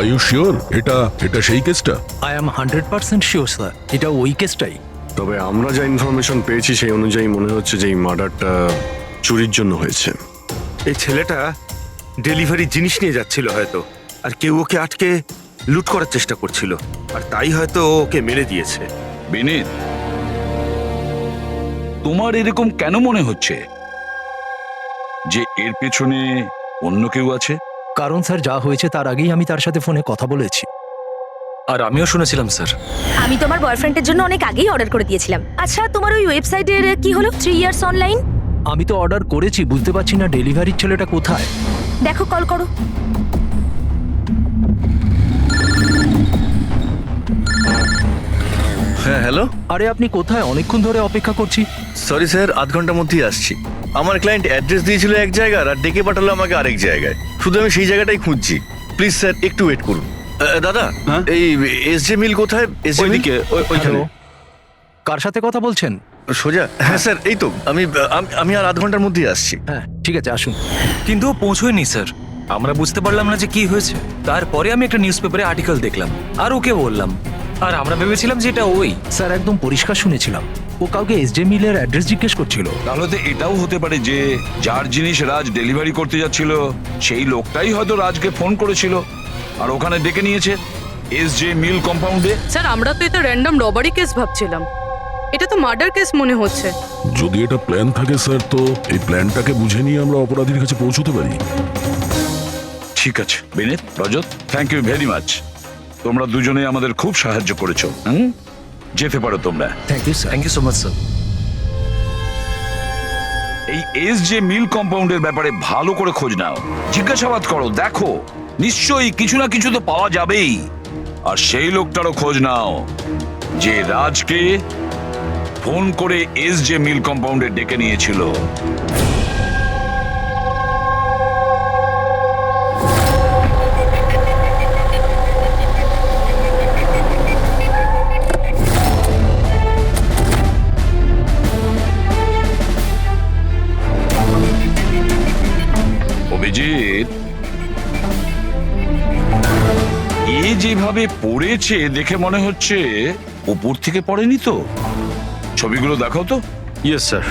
Are you sure এটা এটা সেই কেসটা? আই এম 100% শিওর স্যার, এটা ওই কেসটাই। তবে আমরা যা ইনফরমেশন পেয়েছি সেই অনুযায়ী মনে হচ্ছে যে এই মার্ডারটা চুরির জন্য হয়েছে। এই ছেলেটা ডেলিভারি জিনিস নিয়ে যাচ্ছিল হয়তো, আর কেউ ওকে আটকে লুট করার চেষ্টা করছিল, আর তাই হয়তো ও ওকে মেরে দিয়েছে। বিনীত, তোমার এরকম কেন মনে হচ্ছে যে এর পেছনে অন্য কেউ আছে? কারণ স্যার যা হয়েছে তার আগেই আমি তার সাথে ফোনে কথা বলেছি। আর আমিও শুনেছিলাম স্যার। আমি তোমার বয়ফ্রেন্ডের জন্য অনেক আগেই অর্ডার করে দিয়েছিলাম। আচ্ছা, তোমার ওই ওয়েবসাইটের কি হলো? 3 ইয়ার্স অনলাইন। আমি তো অর্ডার করেছি, বুঝতে পারছি না ডেলিভারির ছেলেটা কোথায়। দেখো, কল করো। হ্যাঁ হ্যালো। আরে আপনি কোথায়? অনেকক্ষণ ধরে অপেক্ষা করছি। সরি স্যার, আধ ঘন্টার মধ্যেই আসছি। আমার ক্লায়েন্ট অ্যাড্রেস দিয়েছিল এক জায়গায় আর ডেকে পাঠালো আমাকে আরেক জায়গায়। শুধু আমি সেই জায়গাটাই খুঁজছি। প্লিজ স্যার একটু ওয়েট করুন। দাদা, এই এসজে মিল কোথায়? এসজে মিল হ্যালো, কার সাথে কথা বলছেন? সোজা? হ্যাঁ স্যার, এই তো আমি আর আধ ঘন্টার মধ্যেই আসছি। হ্যাঁ ঠিক আছে, আসুন। কিন্তু ও পৌঁছয়নি স্যার। আমরা বুঝতে পারলাম না যে কি হয়েছে। তারপরে আমি একটা নিউজ পেপারে আর্টিকেল দেখলাম আর ওকে বললাম, আর আমরা ভেবেছিলাম যে এটা ওই। স্যার একদম পরিষ্কার শুনেছিলাম, ও কাউকে এসজে মিলের অ্যাড্রেস জিজ্ঞেস করছিল। তাহলে তো এটাও হতে পারে যে যার জিনিস রাজ ডেলিভারি করতে যাচ্ছিল সেই লোকটাই হয়তো রাজকে ফোন করেছিল আর ওখানে ডেকে নিয়েছে এসজে মিল কম্পাউন্ডে। স্যার, আমরা তো এটা র্যান্ডম রবারি কেস ভাবছিলাম, এটা তো মার্ডার কেস মনে হচ্ছে। যদি এটা প্ল্যান থাকে স্যার, তো এই প্ল্যানটাকে বুঝে নিয়ে আমরা অপরাধীর কাছে পৌঁছতে পারি। ঠিক আছে Binit, Rajat, thank you very much. তোমরা দুজনে আমাদের খুব সাহায্য করেছো। যেতে পারো তোমরা। Thank you sir. Thank you so much sir. এই এসজে মিল কম্পাউন্ডের ব্যাপারে ভালো করে খোঁজ নাও, জিজ্ঞাসাবাদ করো, দেখো নিশ্চয়ই কিছু না কিছু তো পাওয়া যাবেই। আর সেই লোকটারও খোঁজ নাও যে রাজকে ফোন করে এসজে মিল কম্পাউন্ডে ডেকে নিয়েছিল। অভিজিৎ, এ যেভাবে পড়েছে দেখে মনে হচ্ছে উপর থেকে পড়েনি তো। ছবিগুলো দেখাও তো। Yes sir.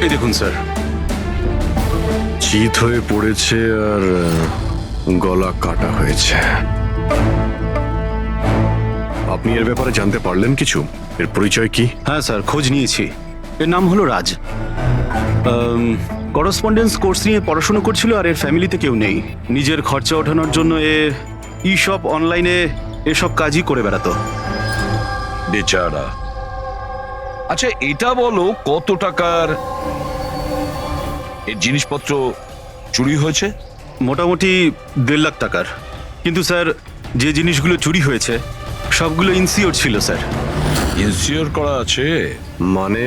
এই দেখুন স্যার, চিত হয়ে পড়েছে আর গলা কাটা হয়েছে। আপনি এর ব্যাপারে জানতে পারলেন কিছু? এর পরিচয় কি? হ্যাঁ স্যার, খোঁজ নিয়েছি। এর নাম হলো রাজ। করসপন্ডেন্স কোর্স নিয়ে পড়াশোনা করছিল আর এর ফ্যামিলিতে কেউ নেই। নিজের খরচা ওঠানোর জন্য ই শপ অনলাইনে এসব কাজই করে বেড়াতো। বেচারা। আচ্ছা এটা বলো, কত টাকার এর জিনিসপত্র চুরি হয়েছে? মোটামুটি 1.5 লাখ টাকার। কিন্তু স্যার, যে জিনিসগুলো চুরি হয়েছে সবগুলো ইনসিওর ছিল স্যার। ইনসিওর করা আছে? মানে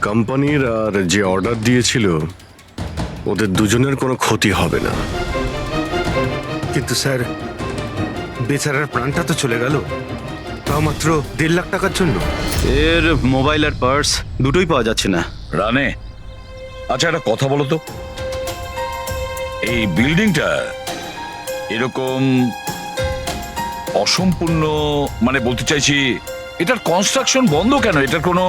কোম্পানির আর যে অর্ডার দিয়েছিল ওদের দুজনের কোনো ক্ষতি হবে না। কিন্তু স্যার, বেচারার প্রাণটা তো চলে গেল, তাও মাত্র 1.5 লাখ টাকার জন্য। এর মোবাইল আর পার্স দুটোই পাওয়া যাচ্ছে না। রানে, আচ্ছা একটা কথা বলো তো, এই বিল্ডিংটা এরকম অসম্পূর্ণ, মানে বলতে চাইছি এটার কনস্ট্রাকশন বন্ধ কেন? এটার কোনো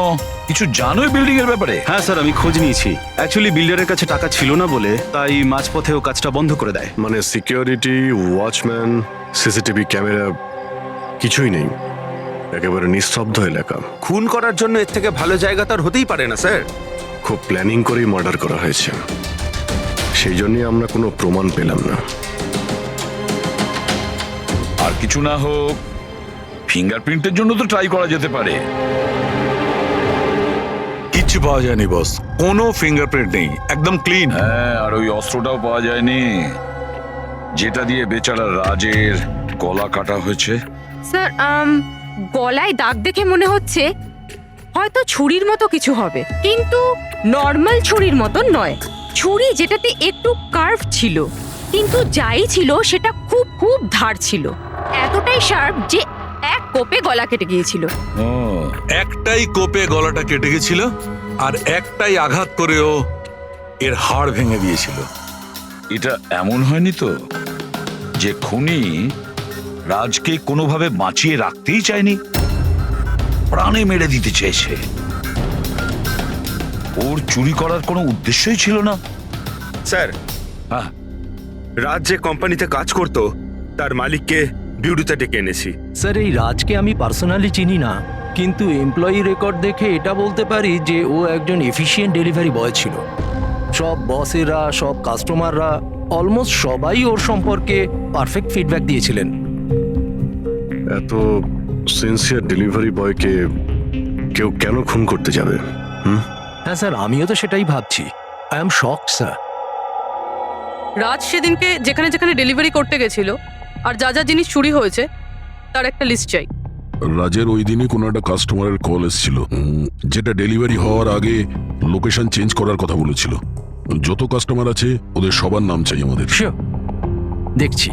কিছু জানোই বিল্ডিং এর ব্যাপারে? হ্যাঁ স্যার, আমি খোঁজ নিয়েছি। অ্যাকচুয়ালি বিল্ডারের কাছে টাকা ছিল না বলে তাই মাঝপথে ও কাজটা বন্ধ করে দেয়। মানে সিকিউরিটি, ওয়াচম্যান, সিসিটিভি ক্যামেরা কিছুই নেই। একেবারে নিস্তব্ধ এলাকা। খুন করার জন্য এর থেকে ভালো জায়গা তো আর হতেই পারে না স্যার। খুব প্ল্যানিং করেই মার্ডার করা হয়েছে, সেই জন্যই আমরা কোনো প্রমাণ পেলাম না। আর কিছু না হোক ফিঙ্গারপ্রিন্টের জন্য তো ট্রাই করা যেতে পারে। কিচ্ছু পাওয়া যায়নি বস, কোনো ফিঙ্গারপ্রিন্ট নেই, একদম ক্লিন। হ্যাঁ, আর ওই অস্ত্রটাও পাওয়া যায়নি যেটা দিয়ে বেচারা রাজের গলা কাটা হয়েছে। স্যার, গলায় দাগ দেখে মনে হচ্ছে হয়তো ছুরির মতো কিছু হবে, কিন্তু নর্মাল ছুরির মতো নয়। ছুরি যেটাতে একটু কার্ভ ছিল, কিন্তু যাই ছিল সেটা খুব খুব ধার ছিল, এতটাই শার্প যে এক কোপে গলা কেটে গিয়েছিল। একটাই কোপে গলাটা কেটে গেছিল আর একটাই আঘাত করেও এর হাড় ভেঙে দিয়েছিল। এটা এমন হয়নি তো যে খুনি রাজকে কোনোভাবে বাঁচিয়ে রাখতেই চায়নি, প্রাণে মেরে দিতে চেয়েছে? ওর চুরি করার কোনো উদ্দেশ্যই ছিল না। স্যার, হ্যাঁ, রাজ যে কোম্পানিতে কাজ করতো তার মালিককে বিউরুতে ডেকে এনেছি। স্যার এই রাজকে আমি পার্সোনালি চিনি না, কিন্তু এমপ্লয়ি রেকর্ড দেখে এটা বলতে পারি যে ও একজন এফিশিয়েন্ট ডেলিভারি বয় ছিল। সব বসেরা, সব কাস্টমাররা, অলমোস্ট সবাই ওর সম্পর্কে পারফেক্ট ফিডব্যাক দিয়েছিলেন। এত সিনসিয়ার ডেলিভারি বয়কে কেউ কেন খুন করতে যাবে? হ্যাঁ স্যার, আমিও তো সেটাই ভাবছি। I am shocked sir. Raj সেদিনকে যেখানে যেখানে ডেলিভারি করতে গেছিল আর যা যা জিনিস চুরি হয়েছে তার একটা লিস্ট চাই। রাজের ওই দিনই কোনো একটা কাস্টমারের কল এসেছিল, যেটা ডেলিভারি হওয়ার আগে লোকেশন চেঞ্জ করার কথা বলেছিল। যত কাস্টমার আছে ওদের সবার নাম চাই আমাদের। শিওর, দেখছি।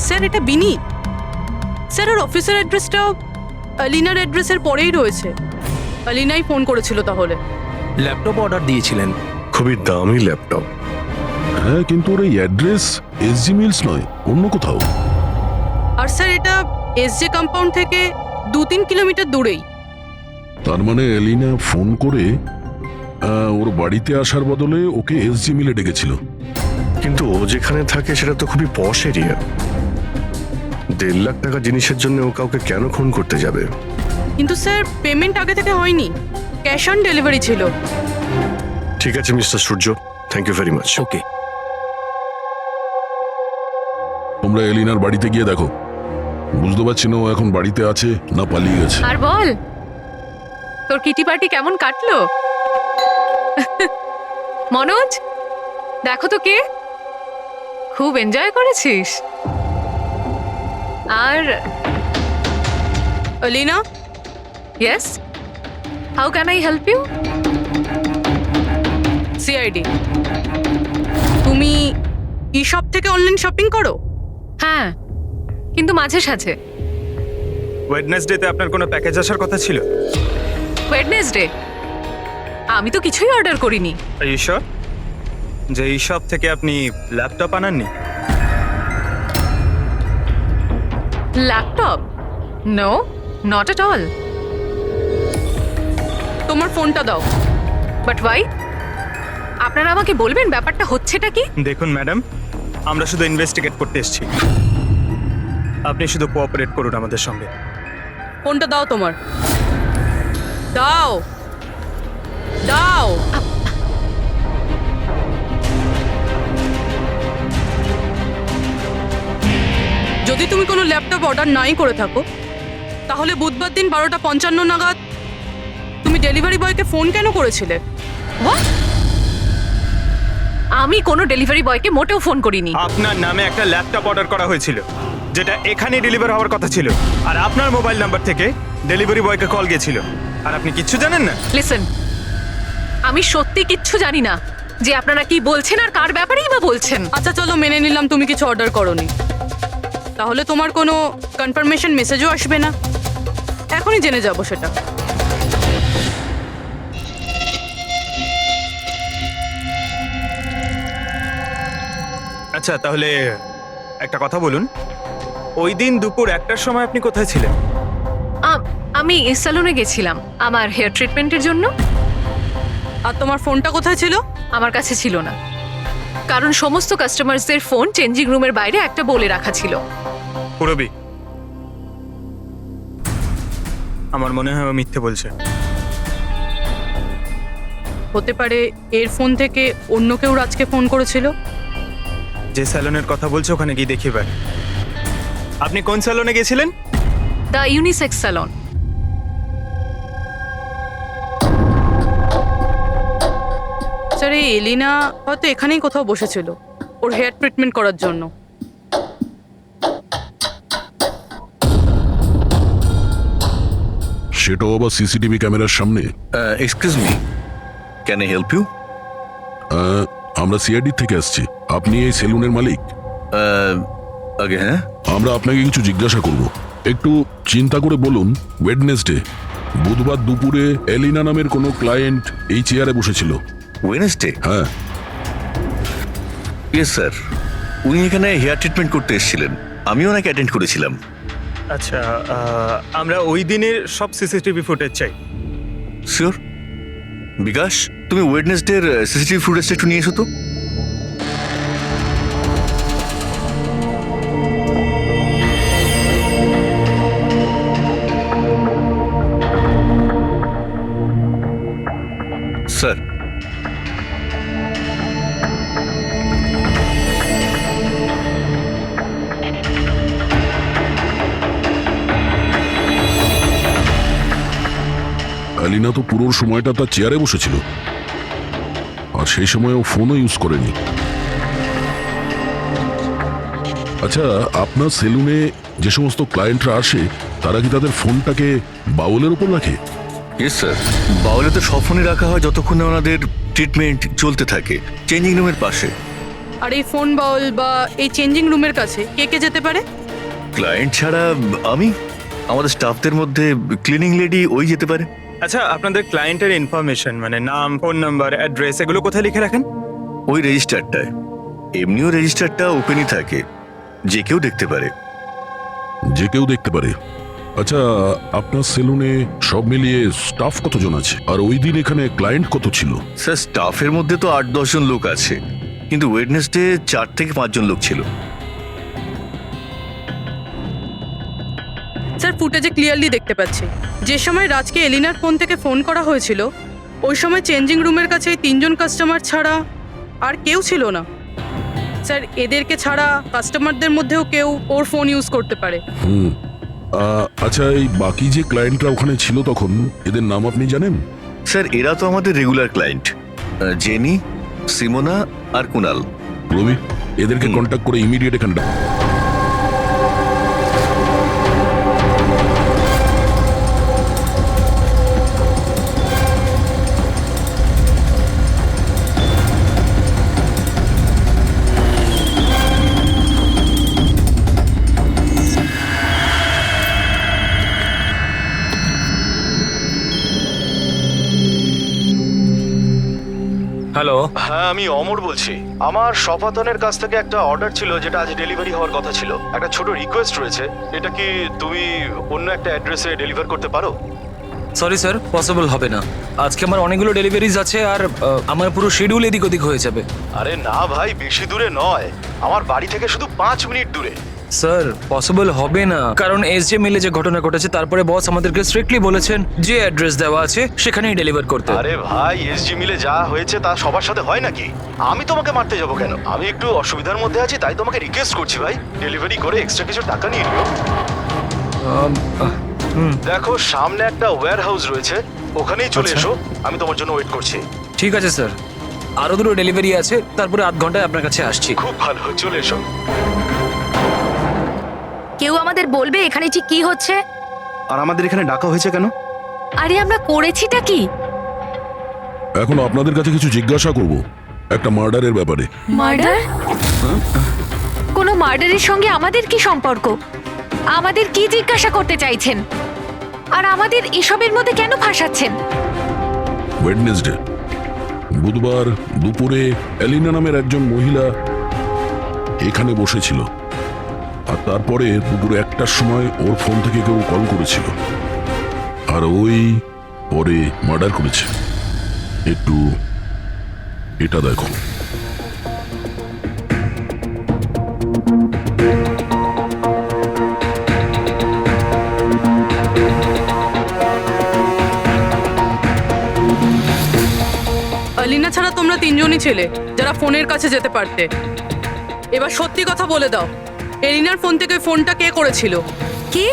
স্যার এটা বিনি। স্যার ওর অফিসের অ্যাড্রেসটাও আলিনার অ্যাড্রেসের পরেই রয়েছে। আলিনাই ফোন করেছিল তাহলে। ল্যাপটপ অর্ডার দিয়েছিলেন। খুবই দামি ল্যাপটপ। হ্যাঁ, কিন্তু ওর এই অ্যাড্রেস এসজি মিলস নয়, অন্য কোথাও। আর স্যার এটা এসজে কম্পাউন্ড থেকে 2-3 কিলোমিটার দূরেই। তার মানে এলিনা ফোন করে ওর বাড়িতে আসার বদলে ওকে এসজি মিলে ডেকেছিল। কিন্তু ও যেখানে থাকে সেটা তো খুবই পশ এরিয়া। 1.5 লাখ টাকা জিনিসের জন্য ও কাউকে কেন খুন করতে যাবে? কিন্তু স্যার পেমেন্ট আগে থেকে হয়নি, ক্যাশ অন ডেলিভারি ছিল। ঠিক আছে mister Surya, thank you very much. Okay, তোমরা এলিনার বাড়িতে গিয়ে দেখো। বুঝতে পারছি না ও এখন বাড়িতে আছে না পালিয়ে গেছে। আর বল, তোর কিটি পার্টি কেমন কাটলো? মনোজ, দেখো তো কে, খুব এনজয় করেছিস। আর Alina, yes, how can I help you? CID. তুমি ই শপ থেকে অনলাইন শপিং করো? হ্যাঁ, কিন্তু মাঝে সাঝে। ওয়েডনেসডেতে আপনার কোনো প্যাকেজ আসার কথা ছিল? ওয়েডনেসডে আমি তো কিছুই অর্ডার করিনি। ঈশ্বর, যে এই শপ থেকে আপনি ল্যাপটপ আনাননি? Laptop? No, not at all. তোমার ফোনটা দাও। But why? আপনারা আমাকে বলবেন ব্যাপারটা হচ্ছেটা কি? দেখুন ম্যাডাম, আমরা শুধু ইনভেস্টিগেট করতে এসেছি, আপনি শুধু কোঅপারেট করুন আমাদের সঙ্গে। ফোনটা দাও তোমার, দাও দাও। যদি তুমি কোনো ল্যাপটপ অর্ডার নাই করে থাকো তাহলে বুধবার দিন 12:55 নাগাদ তুমি ডেলিভারি বয়কে ফোন কেন করেছিলে? What? আমি কোনো ডেলিভারি বয়কে মোটেও ফোন করিনি। আপনার নামে একটা ল্যাপটপ অর্ডার করা হয়েছিল যেটা এখানে ডেলিভার হওয়ার কথা ছিল, আর আপনার মোবাইল নাম্বার থেকে ডেলিভারি বয়কে কল গিয়েছিল, আর আপনি কিচ্ছু জানেন না। লিসেন, আমি সত্যি কিচ্ছু জানি না যে আপনারা কি বলছেন আর কার ব্যাপারেই বা বলছেন। আচ্ছা চলো মেনে নিলাম তুমি কিছু অর্ডার করোনি, তাহলে তোমার কোনো কনফার্মেশন মেসেজও আসবে না। এখনই জেনে যাবো সেটা। আচ্ছা তাহলে একটা কথা বলুন, ওই দিন দুপুর 1টার সময় আপনি কোথায় ছিলেন? আমি সেলুনে গেছিলাম আমার হেয়ার ট্রিটমেন্টের জন্য। আর তোমার ফোনটা কোথায় ছিল? আমার কাছে ছিল না, কারণ সমস্ত কাস্টমারসদের ফোন চেঞ্জিং রুমের বাইরে একটা বলে রাখা ছিল। পুরবি, আমার মনে হয় ও মিথ্যে বলছে। হতে পারে এর ফোন থেকে অন্য কেউ রাজকে ফোন করেছিল। যে স্যালনের কথা বলছে ওখানে গিয়ে দেখি ভাই। আপনি কোন স্যালনে গেছিলেন? The unisex salon. স্যার এই এলিনা হয়তো এখানেই কোথাও বসেছিল ওর হেয়ার ট্রিটমেন্ট করার জন্য। সেটাও আবার সিসিটিভি ক্যামেরার সামনে। Excuse me, can I help you? আমরা সিআইডি থেকে আসছি। আপনি এই সেলুনের মালিক? আগে হ্যাঁ আমরা আপনাকে কিছু জিজ্ঞাসা করব, একটু চিন্তা করে বলুন। ওয়েডনেসডে বুধবার দুপুরে এলিনা নামের কোনো ক্লায়েন্ট এই চেয়ারে বসেছিল? ওয়েনেসডে? হ্যাঁ। ইয়েস স্যার, উনি এখানে হেয়ার ট্রিটমেন্ট করতে এসেছিলেন, আমি ওনাকে অ্যাটেন্ড করেছিলাম। আচ্ছা, আমরা ওই দিনের সব সিসিটিভি ফুটেজ চাই। শিওর। বিকাশ, তুমি ওয়েডনেসডের সিসিটিভি ফুটেজটা একটু নিয়ে এসো তো। স্যার, এলিনা তো পুরো সময়টা তার চেয়ারে বসেছিল, আর সেই সময় ও ফোনও ইউজ করেনি। আচ্ছা, আপনার সেলুনে যে সমস্ত ক্লায়েন্টরা আসে তারা কি তাদের ফোনটাকে বাউলের উপর রাখে? ইয়েস স্যার, বাউলে তো সব ফোনে রাখা হয় যতক্ষণ না ওনাদের ট্রিটমেন্ট চলতে থাকে, চেঞ্জিং রুমের পাশে। আর এই ফোন বাউল বা এই চেঞ্জিং রুমের কাছে কে কে যেতে পারে? ক্লায়েন্ট ছাড়া আমি, আমাদের স্টাফদের মধ্যে ক্লিনিং লেডি ওই যেতে পারে। আচ্ছা, আপনাদের ক্লায়েন্টের ইনফরমেশন মানে নাম, ফোন নাম্বার, অ্যাড্রেস এগুলো কোথায় লিখে রাখেন? ওই রেজিস্টারটায়। এমনিও রেজিস্টারটা ওপেনই থাকে, যে কেউ দেখতে পারে। যে কেউ দেখতে পারে? আচ্ছা, আপনার সেলুনে সব মিলিয়ে স্টাফ কতজন আছে, আর ওই দিন এখানে ক্লায়েন্ট কত ছিল? স্যার, স্টাফের মধ্যে তো 8-10 জন লোক আছে, কিন্তু ওয়েডনেসডে 4 থেকে 5 জন লোক ছিল। স্যার, ফুটেজে ক্লিয়ারলি দেখতে পাচ্ছি যে সময় রাজকে এলিনার ফোন থেকে ফোন করা হয়েছিল ওই সময় চেঞ্জিং রুমের কাছে 3 জন কাস্টমার ছাড়া আর কেউ ছিল না। স্যার, এদেরকে ছাড়া কাস্টমারদের মধ্যেও কেউ ওর ফোন ইউজ করতে পারে। আচ্ছা, এই বাকি যে ক্লায়েন্টরা ওখানে ছিল তখন, এদের নাম আপনি জানেন? স্যার, এরা তো আমাদের রেগুলার ক্লায়েন্ট, জেনি, সিমোনা আর কুনাল। রবি, এদেরকে কন্ট্যাক্ট করে ইমিডিয়েট এখানে ডাক। হ্যালো। হ্যাঁ, আমি অমর বলছি। আমার শপাতনের কাছ থেকে একটা অর্ডার ছিল যেটা আজ ডেলিভারি হওয়ার কথা ছিল। একটা ছোট রিকোয়েস্ট রয়েছে, এটা কি তুমি অন্য একটা অ্যাড্রেসে ডেলিভার করতে পারো? সরি স্যার, পসিবল হবে না। আজকে আমার অনেকগুলো ডেলিভারিজ আছে আর আমার পুরো শিডিউল এদিক ওদিক হয়ে যাবে। আরে না ভাই, বেশি দূরে নয়, আমার বাড়ি থেকে শুধু 5 মিনিট দূরে। স্যার, পসিবল হবে না, কারণ এসজে মিলে যে ঘটনা ঘটেছে তারপরে বস আমাদেরকে স্ট্রিক্টলি বলেছেন যে অ্যাড্রেস দেওয়া আছে সেখানেই ডেলিভার করতে। আরে ভাই, এসজি মিলে যা হয়েছে তা সবার সাথে হয় নাকি? আমি তোমাকে মারতে যাবো কেন? আমি একটু অসুবিধার মধ্যে আছি, তাই তোমাকে রিকোয়েস্ট করছি ভাই, ডেলিভারি করে এক্সট্রা কিছু টাকা নিয়ে নিও। দেখো, সামনে একটা ওয়্যার হাউস রয়েছে, ওখানেই চলে এসো, আমি তোমার জন্য ওয়েট করছি। ঠিক আছে স্যার, আরো দুটো ডেলিভারি আছে, তারপরে 8 ঘন্টায় আপনার কাছে আসছি। খুব ভালো, চলে এসো। কেউ আমাদের বলবে এখানে ঠিক কি হচ্ছে? আর আমাদের এখানে ডাকা হয়েছে কেন? আরে আমরা করেছিটা কি? এখন আপনাদের কাছে কিছু জিজ্ঞাসা করব একটা মার্ডারের ব্যাপারে। মার্ডার? কোনো মার্ডারের সঙ্গে আমাদের কি সম্পর্ক? আমাদের কি জিজ্ঞাসা করতে চাইছেন? আর আমাদের এসবের মধ্যে কেন ফাঁসাচ্ছেন? ওয়েডনেসডে বুধবার দুপুরে এলিনা নামের একজন মহিলা এখানে বসেছিল, আর তারপরে দুপুরে 1টার সময় ওর ফোন থেকে কেউ কল করেছিল, আর ওই পরে মার্ডার করেছে। একটু এটা দেখো। এলিনা ছাড়া তোমরা 3 জনই ছেলে যারা ফোনের কাছে যেতে পারতে। এবার সত্যি কথা বলে দাও, এলিনার ফোন থেকে ফোনটা কে করেছিল? কি?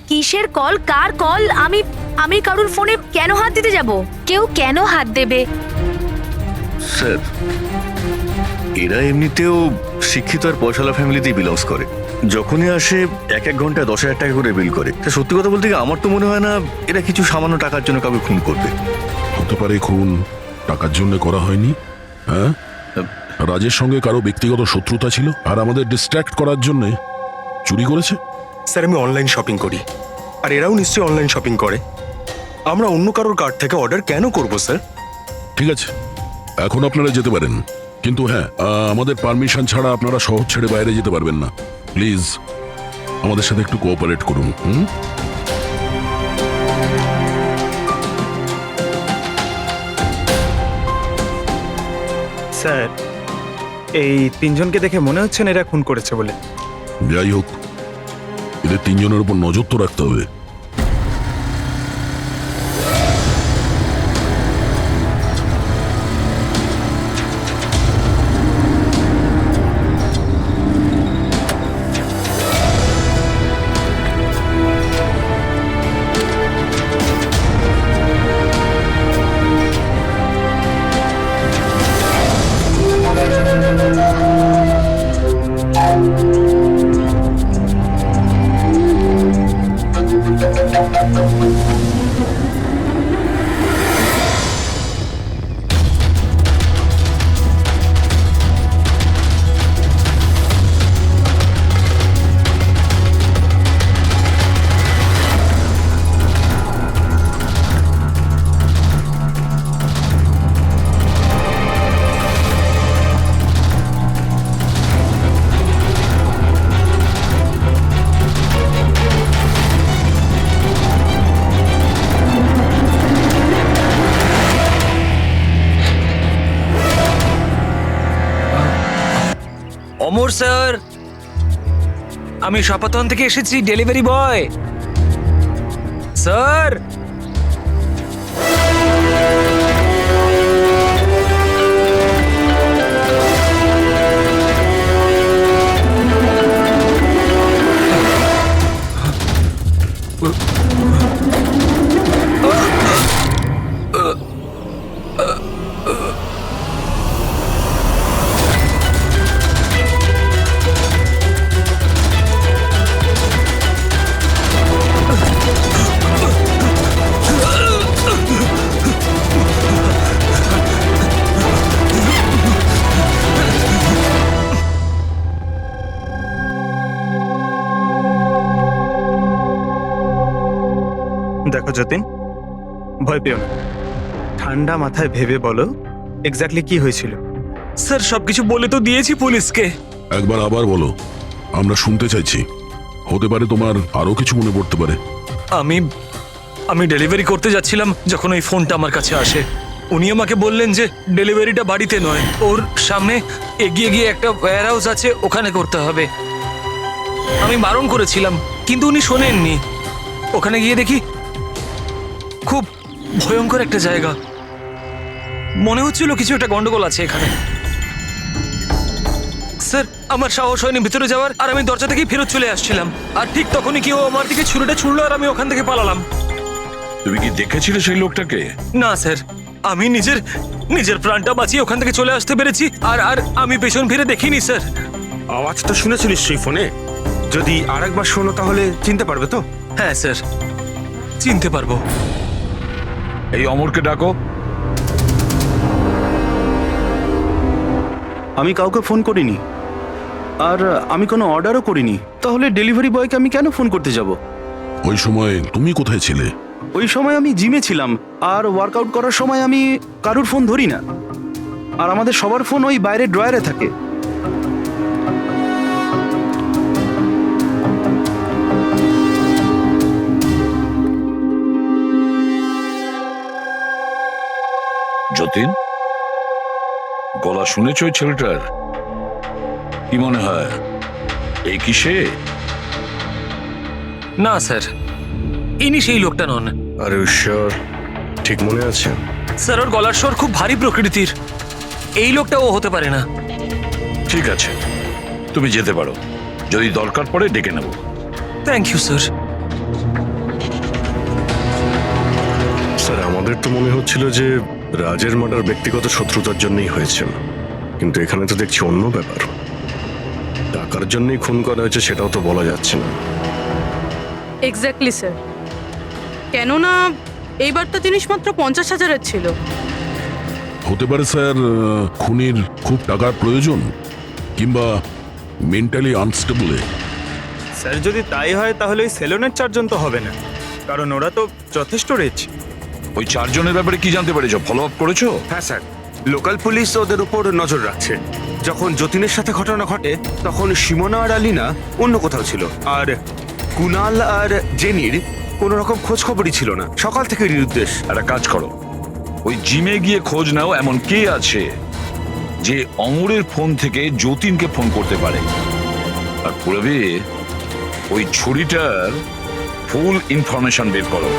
কিসের কল? কার কল? আমি কারুর ফোনে কেন হাত দিতে যাব? কেউ কেন হাত দেবে? স্যার, এরা এমনিতেও শিক্ষিত আর পয়সালা ফ্যামিলিতেই বিলংস করে। যখনই আসে 1 ঘন্টায় 10,000 টাকা করে বিল করে। সত্যি কথা বলতে গিয়ে আমার তো মনে হয় না এরা কিছু সামান্য টাকার জন্য কাউকে খুন করবে। হতে পারে খুন টাকার জন্য করা হয়নি, হ্যাঁ? আর রাজের সঙ্গে কারো ব্যক্তিগত শত্রুতা ছিল আর আমাদের ডিস্ট্র্যাক্ট করার জন্য চুরি করেছে? স্যার আমি অনলাইন শপিং করি আর এরাও নিশ্চয়ই অনলাইন শপিং করে। আমরা অন্য কারোর কার্ড থেকে অর্ডার কেন করব স্যার? ঠিক আছে, এখন আপনারা যেতে পারেন, কিন্তু হ্যাঁ, আমাদের পারমিশন ছাড়া আপনারা শহর ছেড়ে বাইরে যেতে পারবেন না। প্লিজ আমাদের সাথে একটু কোঅপারেট করুন। স্যার এই তিনজনকে দেখে মনে হচ্ছে না এরা খুন করেছে বলে। যাই হোক, এদের তিনজনের উপর নজর তো রাখতে হবে। অমর স্যার, আমি শাপাতন থেকে এসেছি, ডেলিভারি বয় স্যার। দেখো যতীন, ভয় পেও না, ঠান্ডা মাথায় ভেবে বলো এক্স্যাক্টলি কি হয়েছিল। স্যার সবকিছু বলে তো দিয়েছি পুলিশকে। একবার আবার বলো, আমরা শুনতে চাইছি। হতে পারে তোমার আরো কিছু মনে পড়তে পারে। আমি ডেলিভারি করতে যাচ্ছিলাম যখন ওই ফোনটা আমার কাছে আসে। উনি আমাকে বললেন যে ডেলিভারিটা বাড়িতে নয়, ওর সামনে এগিয়ে গিয়ে একটা ওয়্যার হাউস আছে, ওখানে করতে হবে। আমি বারণ করেছিলাম কিন্তু উনি শোনেননি। ওখানে গিয়ে দেখি খুব ভয়ঙ্কর একটা জায়গা। মনে হচ্ছিল কিছু একটা গন্ডগোল আছে এখানে। স্যার আমার সাহস হয়নি ভিতরে যাওয়ার, আর আমি দরজা থেকেই ফেরত চলে আসছিলাম। আর ঠিক তখনই কেউ আমার দিকে ছুরিটা ছুড়লো আর আমি ওখান থেকে পালালাম। তুমি কি দেখেছিলে সেই লোকটাকে? না স্যার, আমি নিজের প্রাণটা বাঁচিয়ে ওখান থেকে চলে আসতে পেরেছি। আর আমি পেছন ফিরে দেখিনি স্যার। আওয়াজটা শুনেছো নিশ্চয়ই ফোনে? যদি আরেকবার শোনো তাহলে চিনতে পারবে তো? হ্যাঁ স্যার, চিনতে পারবো। এই অমরকে ডাকো। আমি কাউকে ফোন করিনি, আর আমি কোনো অর্ডারও করিনি। তাহলে ডেলিভারি বয়কে আমি কেন ফোন করতে যাব? ওই সময় তুমি কোথায় ছিলে? ওই সময় আমি জিমে ছিলাম, আর ওয়ার্কআউট করার সময় আমি কারুর ফোন ধরি না। আর আমাদের সবার ফোন ওই বাইরে ড্রয়ারে থাকে। যতীন, গলা শুনেছ ওই ছেলেটার? কি মনে হয় এই কি সে? না স্যার, ইনি সেই লোকটা নন। আর ঈশ্বর, ঠিক মনে আছে? স্যার ওর গলার স্বর খুব ভারী প্রকৃতির। এই লোকটা ও হতে পারে না। ঠিক আছে, তুমি যেতে পারো। যদি দরকার পড়ে ডেকে নেব। Thank you sir. স্যার আমাদের তো মনে হচ্ছিল যে রাজের মার্ডার ব্যক্তিগত শত্রুতার জন্যই হয়েছে, কিন্তু এখানে তো দেখছি অন্য ব্যাপার। টাকার জন্যই খুন করা হয়েছে সেটাও তো বলা যাচ্ছে না। এক্স্যাক্টলি স্যার, কেননা এই বারটা জিনিস মাত্র 50,000-এর ছিল। হতে পারে স্যার খুনির খুব টাকার প্রয়োজন, কিংবা মেন্টালি আনস্টেবল। স্যার যদি তাই হয় তাহলে ওই সেলুনের চারজন তো হবে না, কারণ ওরা তো যথেষ্ট রিচ। ওই চারজনের ব্যাপারে কি জানতে পেরেছো? ফলো আপ করেছো? হ্যাঁ স্যার, লোকাল পুলিশ ওদের উপর নজর রাখছে। যখন যতীনের সাথে ঘটনা ঘটে তখন সিমোনা আর আলিনা অন্য কোথাও ছিল, আর কুনাল আর জেনির কোনো রকম খোঁজ খবরই ছিল না, সকাল থেকে নিরুদ্দেশ। একটা কাজ করো, ওই জিমে গিয়ে খোঁজ নাও এমন কে আছে যে অমরের ফোন থেকে যতীনকে ফোন করতে পারে। আর পুরবি ওই ছুরিটার ফুল ইনফরমেশন বের করো।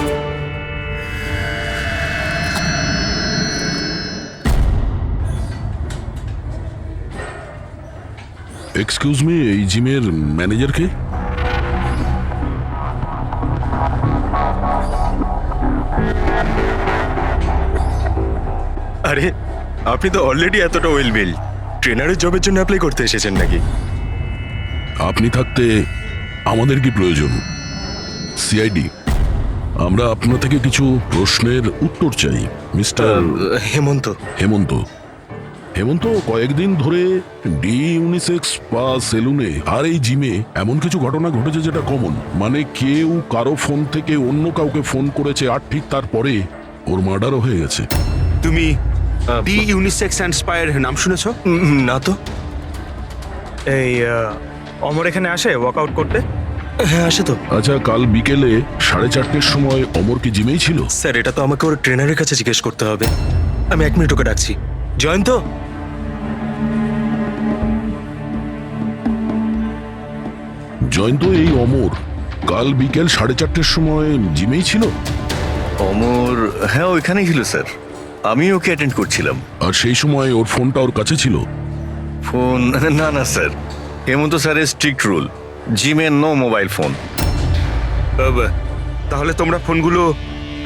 এক্সকিউজ মি, এই জিমের ম্যানেজার কে? আরে আপনি তো অলরেডি এতটা ওয়েল বিল, ট্রেনারের জবের জন্য অ্যাপ্লাই করতে এসেছেন নাকি? আপনি থাকতে আমাদের কি প্রয়োজন? সিআইডি, আমরা আপনার থেকে কিছু প্রশ্নের উত্তর চাই মিস্টার হেমন্ত। হেমন্ত। হেমন্ত, কয়েকদিন ধরে ডি ইউনিসেক্স স্পা সেলুনে আর এই জিমে এমন কিছু ঘটনা ঘটেছে যেটা কমন, মানে কেউ কারো ফোন থেকে অন্য কাউকে ফোন করেছে আর ঠিক তারপরে ওর মার্ডারও হয়ে গেছে। তুমি ডি ইউনিসেক্স অ্যান্ড স্পায়ার নাম শুনেছো? না তো। এই অমর এখানে আসে ওয়ার্কআউট করতে? হ্যাঁ আসে তো। আচ্ছা, কাল বিকেলে 4:30টার সময় অমর কি জিমেই ছিল? স্যার এটা তো আমাকে ওর ট্রেনারের কাছে জিজ্ঞেস করতে হবে। আমি 1 মিনিট ওকে ডাকছি। জয়ন্ত, জয়ন্ত, এই অমর কাল বিকেল 4:30টার সময় জিমেই ছিল? অমর হ্যাঁ ওইখানেই ছিল স্যার, আমি ওকে অ্যাটেন্ড করছিলাম। আর সেই সময় ওর ফোনটা ওর কাছে ছিল? ফোন না না স্যার, হেমন্ত স্যারের স্ট্রিক্ট রুল, জিমে নো মোবাইল ফোন। তাহলে তোমরা ফোনগুলো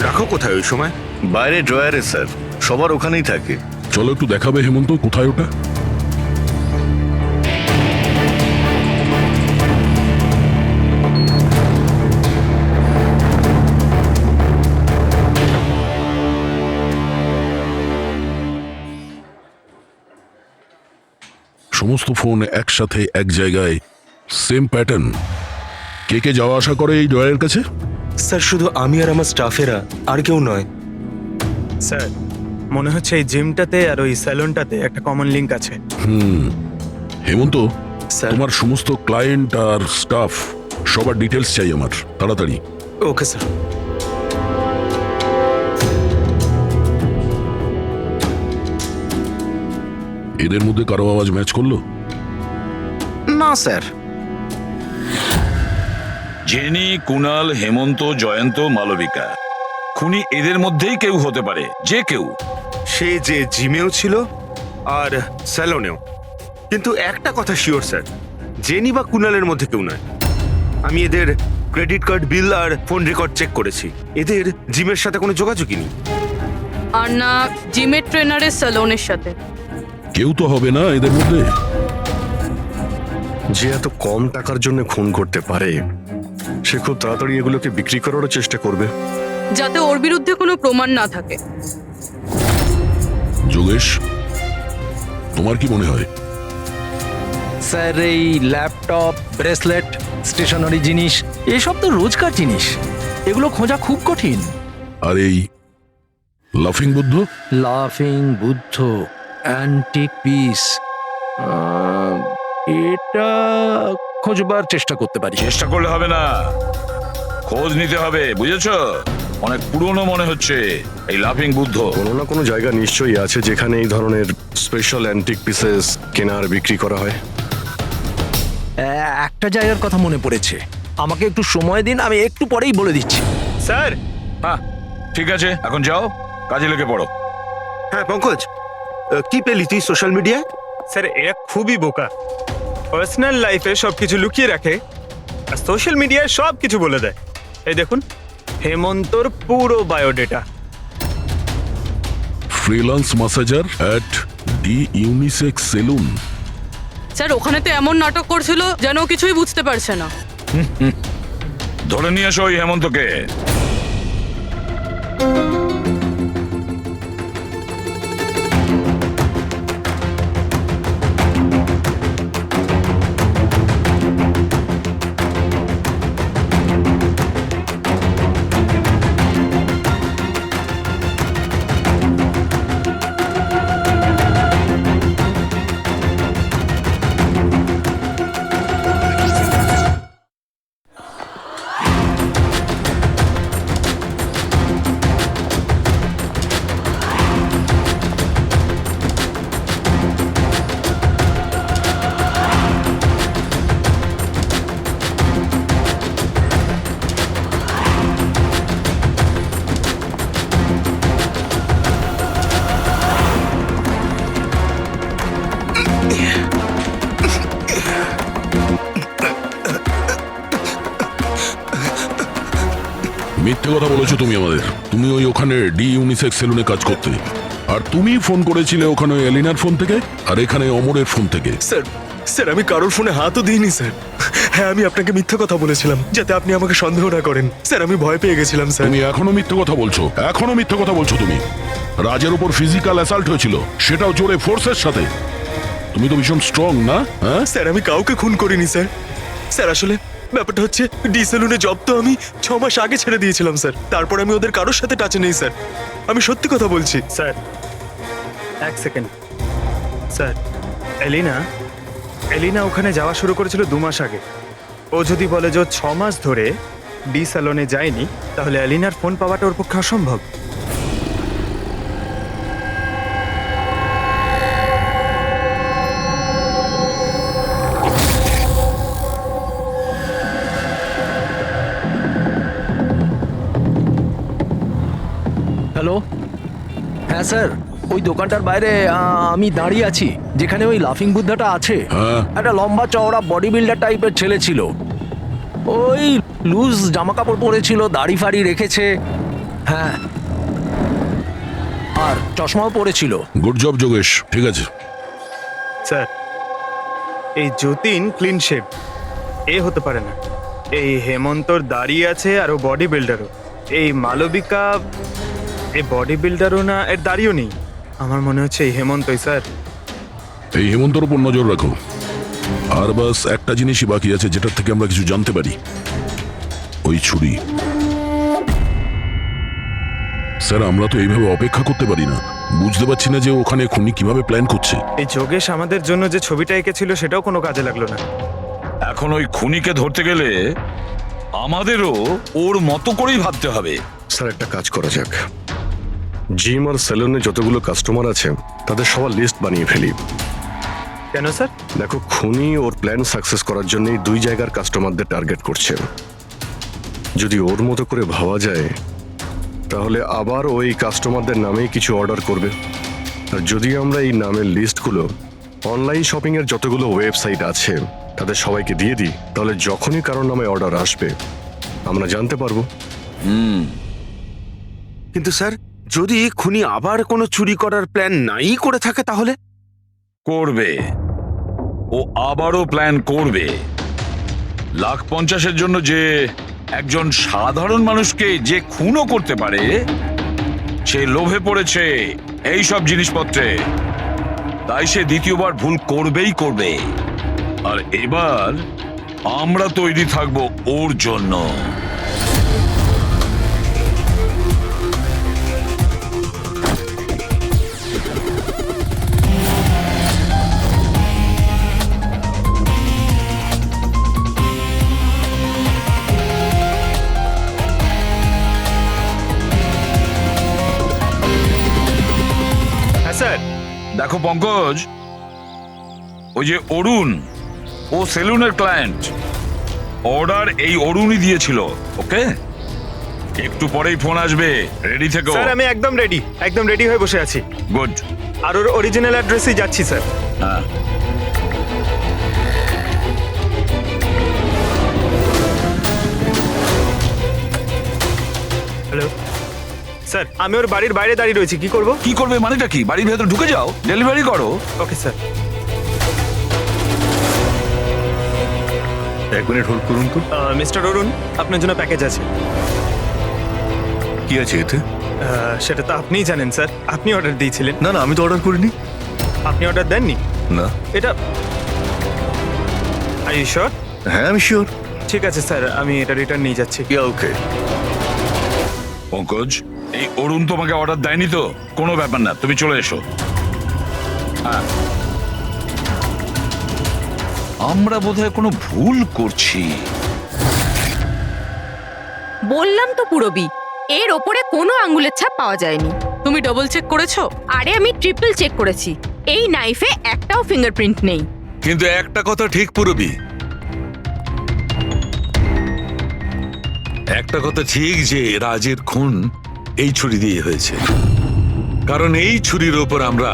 রাখো কোথায় ওই সময়? বাইরে ড্রয়ারে স্যার, সবার ওখানেই থাকে। চলো একটু দেখাবে হেমন্ত, কোথায় ওটা? সমস্ত ফোন একসাথে এক জায়গায়, সেম প্যাটার্ন। কে কে যাওয়া আসা করে এই ড্রয়ারের কাছে? স্যার শুধু আমি আর আমার স্টাফেরা, আর কেউ নয়। স্যার মনে হচ্ছে এই জিমটাতে আর ওই স্যালুনটাতে একটা কমন লিংক আছে। হেমন্ত, স্যার। তোমার সমস্ত ক্লায়েন্ট আর স্টাফ সবার ডিটেলস চাই আমার, তাড়াতাড়ি। Okay sir. এদের মধ্যে কারো আওয়াজ ম্যাচ করলো? না স্যার। জেনি, কুনাল, হেমন্ত, জয়ন্ত, মালবিকা, খুনি এদের মধ্যেই কেউ হতে পারে, যে কেউ। সে যে জিমেও ছিল আর স্যালনেও। কিন্তু একটা কথা শিওর স্যার, জেনি বা কুনালের মধ্যে কেউ নয়। আমি এদের ক্রেডিট কার্ড, বিল আর ফোন রেকর্ড চেক করেছি, এদের জিমের সাথে কোনো যোগাযোগই নেই। আর না জিমের ট্রেনারের স্যালনের সাথে। কেউ তো হবে না এদের মধ্যে। যে এত কম টাকার জন্য খুন করতে পারে সে খুব তাড়াতাড়ি এগুলোকে বিক্রি করারও চেষ্টা করবে, যাতে ওর বিরুদ্ধে কোনো প্রমাণ না থাকে। যোগেশ, তোমার কি মনে হয়? স্যার, এই ল্যাপটপ, ব্রেসলেট, স্টেশনারি জিনিস এসব তো রোজকার জিনিস, এগুলো খোঁজা খুব কঠিন। আর এই লাফিং বুদ্ধ? লাফিং বুদ্ধ, অ্যান্টিক পিস, এটা খোঁজবার চেষ্টা করতে পারি। চেষ্টা করলে হবে না, খোঁজ নিতে হবে, বুঝেছো? অনেক পুরনো মনে হচ্ছে এই লাফিং বুদ্ধ। কোনো না কোনো জায়গা নিশ্চয়ই আছে যেখানে এই ধরনের স্পেশাল অ্যান্টিক পিসেস কেনা আর বিক্রি করা হয়। একটা জায়গার কথা মনে পড়েছে, আমাকে একটু সময় দিন, আমি একটু পরেই বলে দিচ্ছি। স্যার। হ্যাঁ ঠিক আছে, এখন যাও, কাজে লেগে পড়ো। হ্যাঁ পঙ্কজ, কি পেলি তুই সোশ্যাল মিডিয়ায়? স্যার এরা খুবই বোকা, পার্সোনাল লাইফে সবকিছু লুকিয়ে রাখে আর সোশ্যাল মিডিয়ায় সব কিছু বলে দেয়। এই দেখুন হেমন্তর পুরো biodata. Freelance masseur at the unisex salon. Sir ওখানে তো এমন নাটক করছিল যেন ও কিছুই বুঝতে পারছে না। ধরে নিয়ে এসো ওই হেমন্তকে। মিথ্যে কথা বলেছো তুমি আমাদের। তুমি ওখানে ডি ইউনিসেক্স সেলুনে কাজ করতে, আর তুমি ফোন করেছিলে ওখানে এলিনার ফোন থেকে আর এখানে অমরের ফোন থেকে। স্যার আমি কারোর ফোনে হাতও দিইনি স্যার। হ্যাঁ, আমি আপনাকে মিথ্যে কথা বলেছিলাম যাতে আপনি আমাকে সন্দেহ না করেন। স্যার আমি ভয় পেয়ে গেছিলাম স্যার। তুমি এখনো মিথ্যে কথা বলছো, এখনো মিথ্যে কথা বলছো তুমি। রাজের উপর ফিজিক্যাল অ্যাসাল্ট হয়েছিল, সেটাও জোরে ফোর্সের সাথে। তুমি তো ভীষণ স্ট্রং না? হ্যাঁ স্যার আমি কাউকে খুন করিনি স্যার। স্যার আসলে ব্যাপারটা হচ্ছে ডি সেলুনে জব তো আমি 6 মাস আগে ছেড়ে দিয়েছিলাম স্যার। তারপর আমি ওদের কারোর সাথে টাচে নেই স্যার। আমি সত্যি কথা বলছি স্যার এক সেকেন্ড স্যার। এলিনা ওখানে যাওয়া শুরু করেছিল 2 মাস আগে। ও যদি বলে যে 6 মাস ধরে ডি স্যালনে যায়নি, তাহলে এলিনার ফোন পাওয়াটা ওর পক্ষে অসম্ভব। হ্যালো, হ্যাঁ স্যার, ওই দোকানটার বাইরে আমি দাঁড়িয়ে আছি, যেখানে ওই লাফিং বুদ্ধাটা আছে। হ্যাঁ। একটা লম্বা চওড়া বডি বিল্ডার টাইপের ছেলে ছিল। ওই লুজ জামা কাপড় পরেছিল, দাড়ি ফাড়ি রেখেছে। হ্যাঁ, আর চশমাও পরেছিল। গুড জব যোগেশ, ঠিক আছে। স্যার এই যতীন ক্লিন শেভ, এ হতে পারে না। এই হেমন্তর দাঁড়িয়ে আছে আর ও বডি বিল্ডারও। এই মালবিকা এই বডি বিল্ডারও না, এর দাঁড়িয়েও নেই। আমার মনে হচ্ছে এই হেমন্তই স্যার। এই হেমন্তর উপর নজর রাখো। আর বাস একটা জিনিসই বাকি আছে যেটার থেকে আমরা কিছু জানতে পারি, ওই ছুরি। স্যার আমরা তো এইভাবে অপেক্ষা করতে পারি না। বুঝতে পারছি না যে ওখানে খুনি কিভাবে প্ল্যান করছে। এই যোগেশ আমাদের জন্য যে ছবিটা এঁকেছিল সেটাও কোনো কাজে লাগলো না। এখন ওই খুনিকে ধরতে গেলে আমাদেরও ওর মতো করেই ভাবতে হবে। স্যার একটা কাজ করা যাক, জিম আর সেলুনে যতগুলো কাস্টমার আছে তাদের সবার লিস্ট বানিয়ে ফেলি। কেন স্যার? দেখো, খুনি ওর প্ল্যান সাকসেস করার জন্যই 2 জায়গার কাস্টমারদের টার্গেট করছে। যদি ওর মতো করে ভাবা যায় তাহলে আবার ওই কাস্টমারদের নামেই কিছু অর্ডার করবে। আর যদি আমরা এই নামের লিস্টগুলো অনলাইন শপিং এর যতগুলো ওয়েবসাইট আছে তাদের সবাইকে দিয়ে দিই, তাহলে যখনই কারোর নামে অর্ডার আসবে আমরা জানতে পারবো। কিন্তু স্যার, যদি খুনি আবার কোনো চুরি করার প্ল্যান নাই করে থাকে তাহলে? করবে, ও আবারও প্ল্যান করবে। 1,50,000-এর জন্য যে একজন সাধারণ মানুষকে যে খুনও করতে পারে, সে লোভে পড়েছে এই সব জিনিসপত্রে। তাই সে দ্বিতীয়বার ভুল করবেই করবে। আর এবার আমরা তৈরি থাকবো ওর জন্য। হ্যাঁ স্যার। দেখো পঙ্কজ, ওই যে অরুণ, ও সেলুনের ক্লায়েন্ট। অর্ডার এই অরুণই দিয়েছিল। ওকে, একটু পরেই ফোন আসবে, রেডি থেকো। স্যার আমি একদম রেডি হয়ে বসে আছি। গুড। আর ওর অরিজিনাল অ্যাড্রেসেই যাচ্ছি স্যার। হ্যাঁ, হ্যালো স্যার, আমি ওর বাড়ির বাইরে দাঁড়িয়ে রয়েছি। কি করব? কি করবে মানেটা কি? বাড়ির ভেতর ঢুকে যাও, ডেলিভারি করো। Okay sir. 1 মিনিট হোল্ড করুন তো। মিস্টার অরুণ, আপনার জন্য প্যাকেজ আছে। কি আছে এতে? সেটা তো আপনিই জানেন স্যার, আপনি অর্ডার দিয়েছিলেন। না না, আমি তো অর্ডার করিনি। আপনি অর্ডার দেননি? না। এটা আর ইউ শিওর? হ্যাঁ আমি শিওর। ঠিক আছে স্যার, আমি এটা রিটার্ন নিয়ে যাচ্ছি। ওকে। পঙ্কজ, এই অরুণ তোমাকে অর্ডার দেয়নি তো? কোনো ব্যাপার না, তুমি চলে এসো। হ্যাঁ, আমরা বোধহয় কোনো ভুল করছি। বললাম তো পুরবি, এর ওপরে কোনো আঙ্গুলের ছাপ পাওয়া যায়নি। তুমি ডবল চেক করেছো? আরে আমি ট্রিপল চেক করেছি, এই নাইফে একটাও ফিঙ্গারপ্রিন্ট নেই। কিন্তু একটা কথা ঠিক পুরবি, একটা কথা ঠিক যে রাজের খুন এই ছুরি দিয়ে হয়েছে। কারণ এই ছুরির ওপর আমরা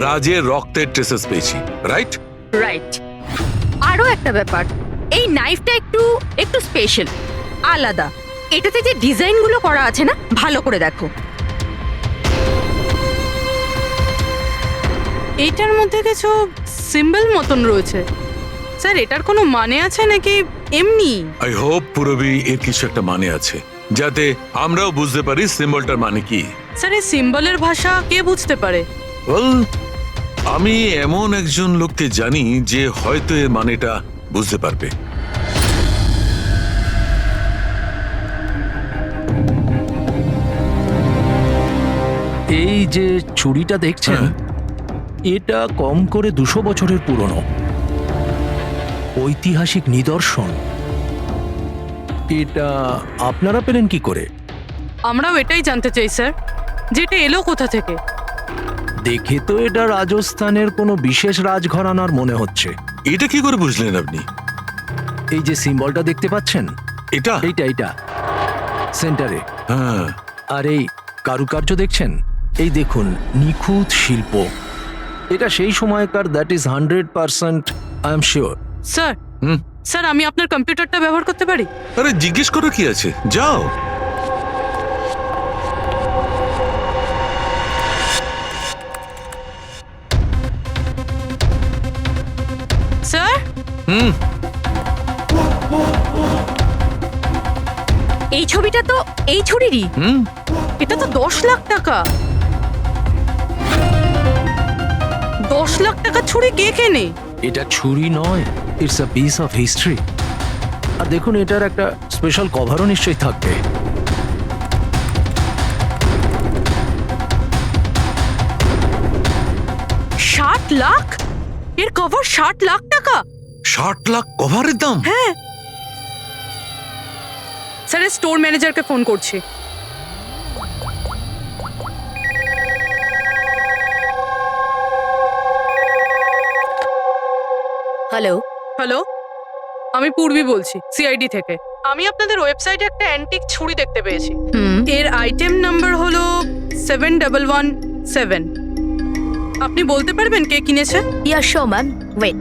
রাজের রক্তের ট্রেসেস পেয়েছি, রাইট? রাইট। আরো একটা ব্যাপার, এই নাইফটা একটু স্পেশাল, আলাদা। এটাতে যে ডিজাইনগুলো করা আছে না, ভালো করে দেখো। এইটার মধ্যে কিছু সিম্বল মতন রয়েছে। স্যার এটার কোনো মানে আছে নাকি এমনি? আই হোপ পুরবি এর কিছু একটা মানে আছে, যাতে আমরাও বুঝতে পারি সিম্বলটার মানে কি। স্যার এই সিম্বলের ভাষা কে বুঝতে পারে? ওয়েল, আমি এমন একজন লোককে জানি যে হয়তো এর মানেটা বুঝতে পারবে। এই যে ছুরিটা দেখছেন, এটা কম করে 200 বছরের পুরনো ঐতিহাসিক নিদর্শন। এটা আপনারা পেলেন কি করে? আমরাও এটাই জানতে চাই স্যার, যে এটা এলো কোথা থেকে। দেখে তো এটা রাজস্থানের কোনো বিশেষ রাজঘরানার মনে হচ্ছে। এটা কি করে বুঝলেন আপনি? এই যে সিম্বলটা দেখতে পাচ্ছেন, এটা এইটা সেন্টারে। হ্যাঁ। আর এই কারুকার্য দেখছেন, এই দেখুন, নিখুঁত শিল্প। এটা সেই সময়কার, that is 100%, I am sure. Sir sir আমি আপনার কম্পিউটারটা ব্যবহার করতে পারি? আরে জিজ্ঞেস করো কি আছে, যাও। স্যার এই ছবিটা তো এই ছুরিরই। এটা তো 10 লাখ টাকা। 10 লাখ টাকা ছুরি কে কেনে? এটা ছুরি নয়, it's a piece of history. আর দেখুন, এটার একটা স্পেশাল কভারও নিশ্চয়ই থাকবে। ষাট লাখ? এর কভার 60 লাখ টাকা? 60 লাখ কভারের দাম? হ্যাঁ স্যার, স্টোর ম্যানেজারকে ফোন করছি। হ্যালো হ্যালো, আমি পূর্বী বলছি, সিআইডি থেকে। আমি আপনাদের ওয়েবসাইটে একটা অ্যান্টিক ছুরি দেখতে পেয়েছি। এর আইটেম নাম্বার হলো 7117। আপনি বলতে পারবেন কে কিনেছে? ইয়া শো ম্যাম, ওয়েট।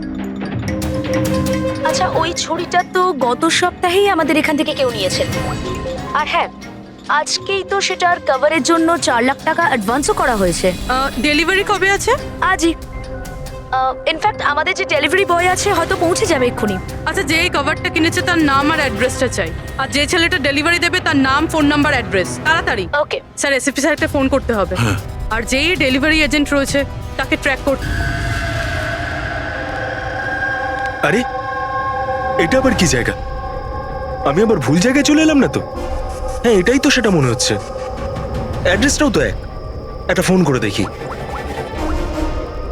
আচ্ছা, ওই ছুরিটা তো গত সপ্তাহেই আমাদের এখান থেকে কেউ নিয়েছে। আর হ্যাঁ, আজকেই তো সেটার কভারের জন্য 4 লাখ টাকা অ্যাডভান্সও করা হয়েছে। ডেলিভারি কবে আছে? আজই। ইনফ্যাক্ট আমাদের যে ডেলিভারি বয় আছে হয়তো পৌঁছে যাবে এক্ষুনি। আচ্ছা, যে এই কভারটা কিনেছে তার নাম আর অ্যাড্রেসটা চাই। আর যে ছেলেটা ডেলিভারি দেবে তার নাম, ফোন নাম্বার, অ্যাড্রেস, তাড়াতাড়ি। ওকে স্যার, এসিপি স্যারকে ফোন করতে হবে। আর যেই ডেলিভারি এজেন্ট রয়েছে তাকে ট্র্যাক করতে। আরে এটা আবার কি জায়গা? আমি আবার ভুল জায়গায় চলে এলাম না তো? হ্যাঁ, এটাই তো সেটা মনে হচ্ছে। অ্যাড্রেসটাও তো একটা ফোন করে দেখি।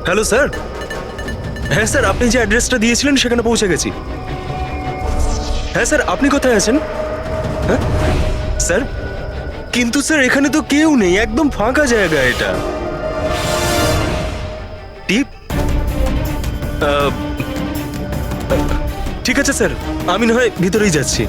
Hello sir. হ্যাঁ স্যার, আপনি যে অ্যাড্রেসটা দিয়েছিলেন সেখানে পৌঁছে গেছি। হ্যাঁ স্যার, আপনি কোথায় আছেন? হ্যাঁ স্যার, কিন্তু স্যার এখানে তো কেউ নেই, একদম ফাঁকা জায়গা এটা। টিপ? ঠিক আছে স্যার, আমি না হয় ভিতরেই যাচ্ছি।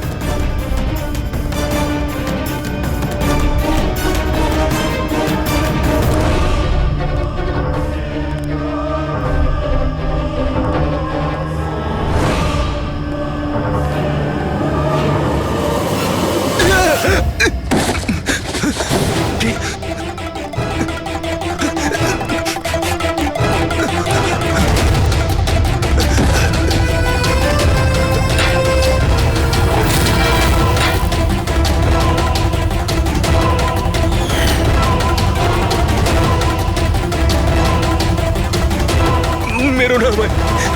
মেরো না আমায়,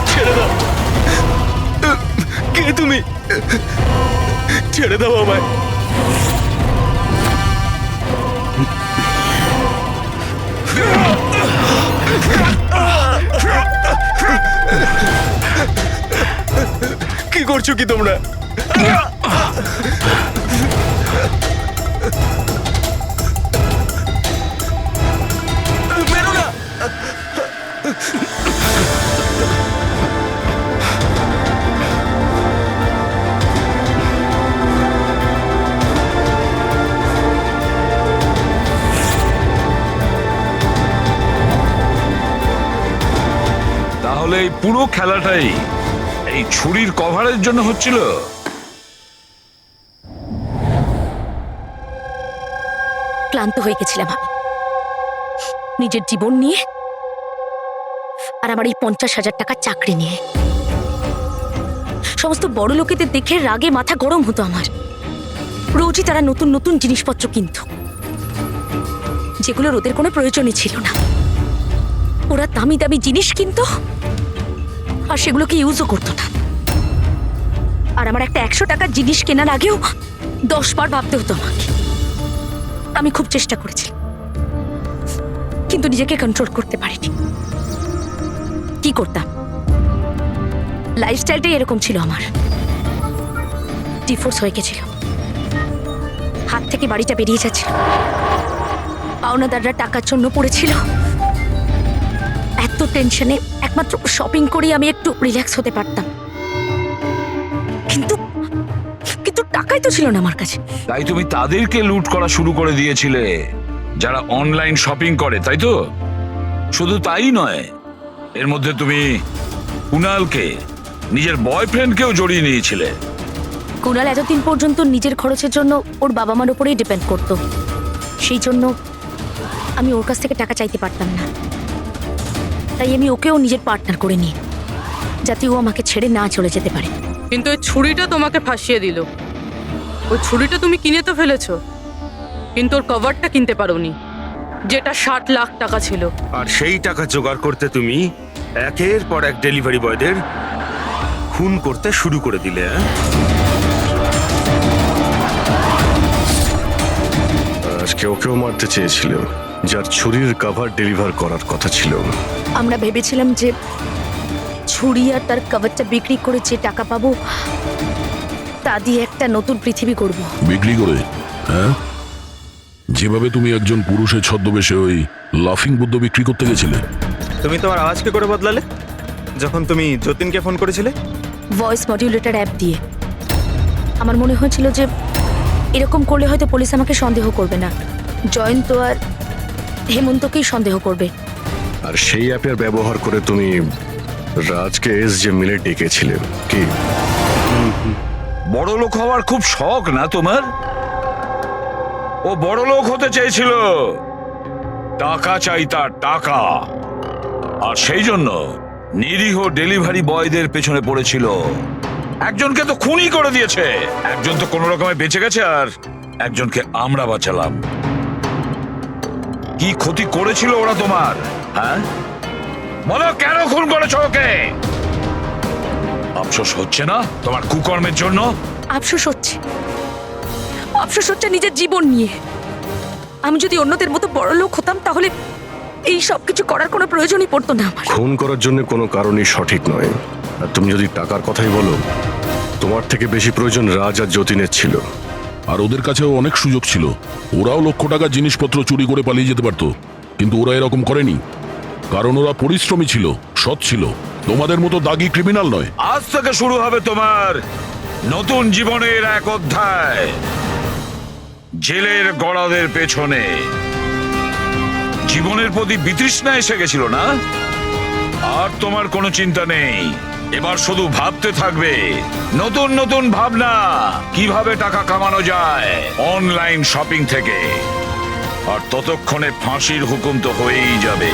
ছেড়ে দাও। কে তুমি? ছেড়ে দাও আমায়। কি করছো কি তোমরা? মেরো না। তাহলে এই পুরো খেলাটাই এই ছুরির কভারের জন্য হচ্ছিল? ক্লান্ত হয়ে গেছিলাম আমি নিজের জীবন নিয়ে আর আমার এই 50,000 টাকার চাকরি নিয়ে। সমস্ত বড় লোকেদের দেখে রাগে মাথা গরম হতো আমার। রোজই তারা নতুন নতুন জিনিসপত্র কিনত, যেগুলোর ওদের কোনো প্রয়োজনই ছিল না। ওরা দামি দামি জিনিস কিনতো আর সেগুলোকে ইউজও করতো না। আর আমার একটা 100 টাকার জিনিস কেনার আগেও 10 বার ভাবতে হতো আমাকে। আমি খুব চেষ্টা করেছি, কিন্তু নিজেকে কন্ট্রোল করতে পারিনি। কি করতাম, লাইফস্টাইলটাই এরকম ছিল আমার। ডিভোর্স হয়ে গেছিল, হাত থেকে বাড়িটা বেরিয়ে যাচ্ছিল, পাওনাদাররা টাকার জন্য পড়েছিল। এত টেনশনে একমাত্র শপিং করেই আমি একটু রিল্যাক্স হতে পারতাম, কিন্তু কিন্তু টাকাই তো ছিল না আমার কাছে। তাই তুমি তাদেরকে লুট করা শুরু করে দিয়েছিলে যারা অনলাইন শপিং করে, তাই তো? শুধু তাই নয়, এর মধ্যে তুমি কুনালকে, নিজের বয়ফ্রেন্ডকেও জড়িয়ে নিয়েছিলে। কুনাল এতদিন পর্যন্ত নিজের খরচের জন্য ওর বাবা মার উপরেই ডিপেন্ড করতো, সেই জন্য আমি ওর কাছ থেকে টাকা চাইতে পারতাম না। তাই আমি ওকেও নিজের পার্টনার করে নিই, যাতে ও আমাকে ছেড়ে না চলে যেতে পারে। কিন্তু ওই ছুরিটা তোমাকে ফাঁসিয়ে দিল। ওই ছুরিটা তুমি কিনে তো ফেলেছো, কিন্তু ওর কভারটা কিনতে পারোনি, যেটা 60 লাখ টাকা ছিল। আর সেই টাকা জোগাড় করতে তুমি একের পর এক ডেলিভারি বয়দের খুন করতে শুরু করে দিলে। আজকে ওকেও মারতে চেয়েছিল, যার ছুরির কভার ডেলিভার করার কথা ছিল। আমরা ভেবেছিলাম যে ছুরি আর তার কভারটা বিক্রি করে যে টাকা পাবো তা দিয়ে একটা নতুন পৃথিবী করব। বিক্রি করে? হ্যাঁ, যেভাবে তুমি একজন পুরুষের ছদ্মবেশে ওই লাফিং বুদ্ধ বিক্রি করতে গেছিলে। তুমি তোমার আওয়াজ কি করে বদলালে যখন তুমি যতীনকে ফোন করেছিলে? ভয়েস মডিউলেটর অ্যাপ দিয়ে। আমার মনে হয়েছিল যে এরকম করলে হয়তো পুলিশ আমাকে সন্দেহ করবে না, জয়ন্ত আর হেমন্তকেই সন্দেহ করবে। আর সেই অ্যাপের ব্যবহার করে তুমি রাজকে এসজে মিলে ডেকেছিলে কি? বড় লোক হওয়ার খুব শখ না তোমার? ও বড় লোক হতে চেয়েছিল, টাকা চাই তার, টাকা। আর সেই জন্য নিরীহ ডেলিভারি বয়দের পেছনে পড়েছিল। একজনকে তো খুনই করে দিয়েছে, একজন তো কোনো রকমে বেঁচে গেছে, আর একজনকে আমরা বাঁচালাম। কি ক্ষতি করেছিল ওরা তোমার? হ্যাঁ বলো, কেন খুন করেছো ওকে? আফসোস হচ্ছে না তোমার কুকর্মের জন্য? আফসোস হচ্ছে, আফসোস হচ্ছে নিজের জীবন নিয়ে। আমি যদি অন্যদের মতো বড় লোক হতাম তাহলে এই সব কিছু করার কোনো প্রয়োজনই পড়তো না আমার। খুন করার জন্য কোনো কারণই সঠিক নয়। আর তুমি যদি টাকার কথাই বলো, তোমার থেকে বেশি প্রয়োজন রাজ আর যতীনের ছিল। আর ওদের কাছেও অনেক সুযোগ ছিল, ওরাও লক্ষ টাকার জিনিসপত্র চুরি করে পালিয়ে যেতে পারতো, কিন্তু ওরা এরকম করেনি, কারণ ওরা পরিশ্রমী ছিল, সৎ ছিল, তোমাদের মতো দাগী ক্রিমিনাল নয়। আজ থেকে শুরু হবে তোমার নতুন জীবনের এক অধ্যায়, জেলের গড়াদের পেছনে। জীবনের প্রতি বিতৃষ্ণা এসে গেছিল না? আর তোমার কোনো চিন্তা নেই, এবার শুধু ভাবতে থাকবে নতুন নতুন ভাবনা, কিভাবে টাকা কামানো যায় অনলাইন শপিং থেকে। আর ততক্ষণে ফাঁসির হুকুম তো হয়েই যাবে।